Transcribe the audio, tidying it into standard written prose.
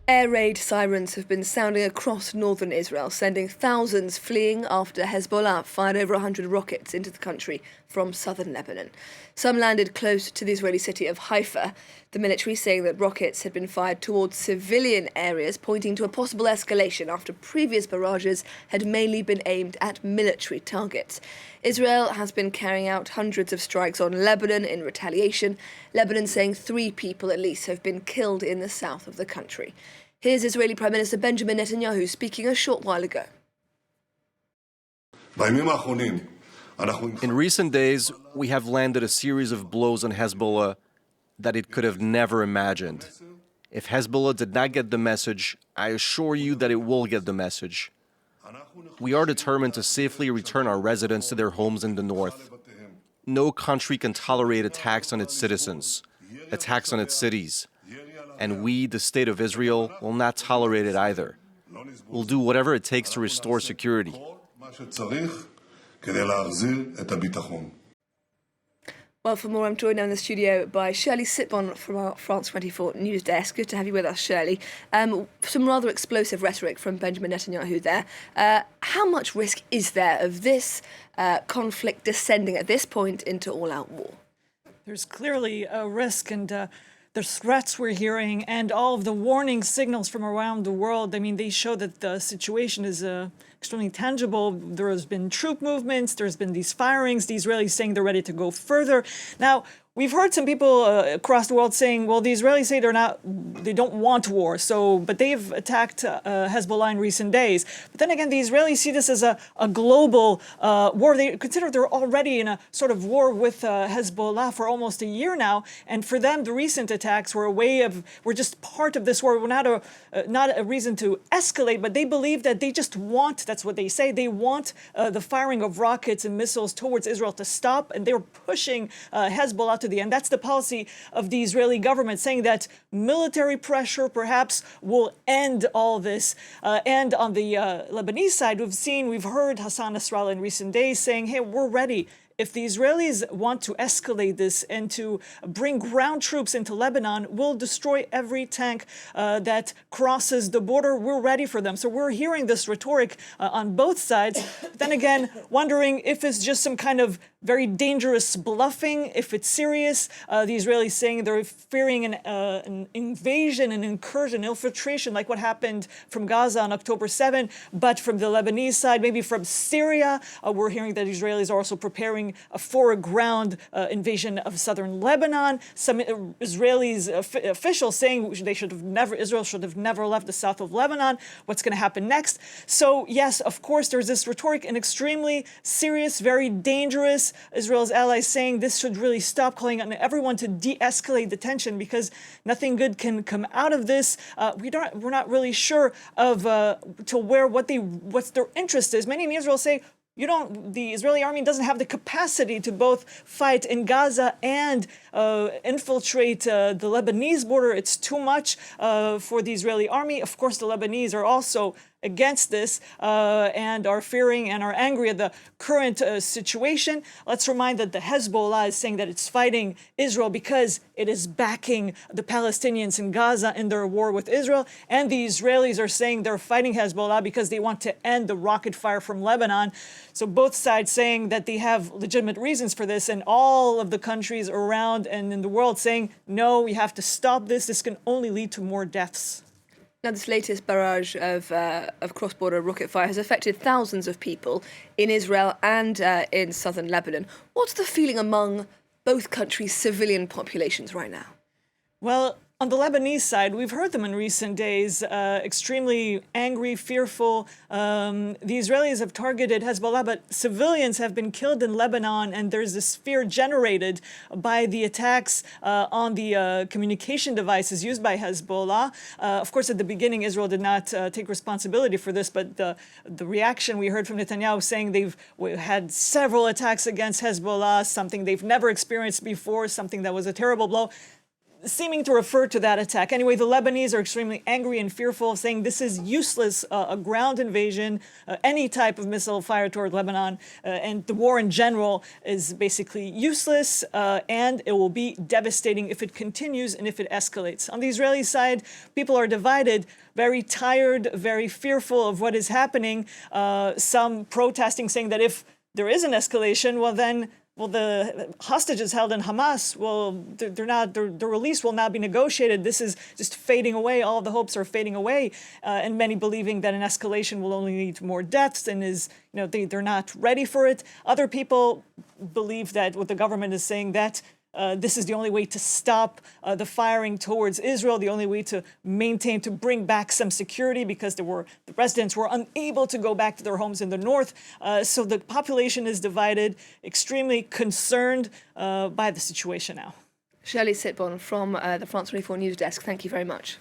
Air raid sirens have been sounding across northern Israel, sending thousands fleeing after Hezbollah fired over 100 rockets into the country from southern Lebanon. Some landed close to the Israeli city of Haifa, the military saying that rockets had been fired towards civilian areas, pointing to a possible escalation after previous barrages had mainly been aimed at military targets. Israel has been carrying out hundreds of strikes on Lebanon in retaliation, Lebanon saying 3 people at least have been killed in the south of the country. Here's Israeli Prime Minister Benjamin Netanyahu speaking a short while ago. In recent days, we have landed a series of blows on Hezbollah that it could have never imagined. If Hezbollah did not get the message, I assure you that it will get the message. We are determined to safely return our residents to their homes in the north. No country can tolerate attacks on its citizens, attacks on its cities. And we, the State of Israel, will not tolerate it either. We'll do whatever it takes to restore security. Well, for more, I'm joined now in the studio by Shirli Sitbon from our France 24 news desk. Good to have you with us, Shirli. Some rather explosive rhetoric from Benjamin Netanyahu there. How much risk is there of this conflict descending at this point into all-out war? There's clearly a risk, and the threats we're hearing and all of the warning signals from around the world, I mean, they show that the situation is extremely tangible. There has been troop movements, there's been these firings, the Israelis saying they're ready to go further. Now, we've heard some people across the world saying, well, the Israelis say they don't want war, but they've attacked Hezbollah in recent days. But then again, the Israelis see this as a global war. They consider they're already in a sort of war with Hezbollah for almost a year now. And for them, the recent attacks were were just part of this war. We're not a reason to escalate, but they believe that they just want, that's what they say, they want the firing of rockets and missiles towards Israel to stop. And they're pushing Hezbollah to the end. That's the policy of the Israeli government, saying that military pressure perhaps will end all this. And on the Lebanese side, we've heard Hassan Nasrallah in recent days saying, hey, we're ready. If the Israelis want to escalate this and to bring ground troops into Lebanon, we'll destroy every tank that crosses the border. We're ready for them. So we're hearing this rhetoric on both sides. But then again, wondering if it's just some kind of very dangerous bluffing, if it's serious. The Israelis saying they're fearing an invasion, an incursion, infiltration, like what happened from Gaza on October 7. But from the Lebanese side, maybe from Syria, we're hearing that Israelis are also preparing for a ground invasion of southern Lebanon. Some Israelis officials saying Israel should have never left the south of Lebanon. What's going to happen next? So yes, of course, there's this rhetoric, and extremely serious, very dangerous. Israel's allies saying this should really stop, calling on everyone to de-escalate the tension because nothing good can come out of this. We're not really sure of what their interest is. Many in Israel say, the Israeli army doesn't have the capacity to both fight in Gaza and infiltrate the Lebanese border. It's too much for the Israeli army. Of course, the Lebanese are also against this and are fearing and are angry at the current situation. Let's remind that the Hezbollah is saying that it's fighting Israel because it is backing the Palestinians in Gaza in their war with Israel. And the Israelis are saying they're fighting Hezbollah because they want to end the rocket fire from Lebanon. So both sides saying that they have legitimate reasons for this, and all of the countries around and in the world saying, no, we have to stop this. This can only lead to more deaths. Now, this latest barrage of cross-border rocket fire has affected thousands of people in Israel and in southern Lebanon. What's the feeling among both countries' civilian populations right now? Well, on the Lebanese side, we've heard them in recent days, extremely angry, fearful. The Israelis have targeted Hezbollah, but civilians have been killed in Lebanon, and there's this fear generated by the attacks on the communication devices used by Hezbollah. Of course, at the beginning, Israel did not take responsibility for this, but the reaction we heard from Netanyahu saying they've had several attacks against Hezbollah, something they've never experienced before, something that was a terrible blow. seeming to refer to that attack. Anyway, the Lebanese are extremely angry and fearful, saying this is useless, a ground invasion, any type of missile fire toward Lebanon, and the war in general is basically useless, and it will be devastating if it continues and if it escalates. On the Israeli side, people are divided, very tired, very fearful of what is happening. Some protesting, saying that if there is an escalation, well, the hostages held in Hamas, their release will not be negotiated. This is just fading away. All the hopes are fading away, and many believing that an escalation will only lead to more deaths and they're not ready for it. Other people believe that what the government is saying, that this is the only way to stop the firing towards Israel, the only way to bring back some security, because the residents were unable to go back to their homes in the north. So the population is divided, extremely concerned by the situation now. Shirli Sitbon from the France 24 News Desk, thank you very much.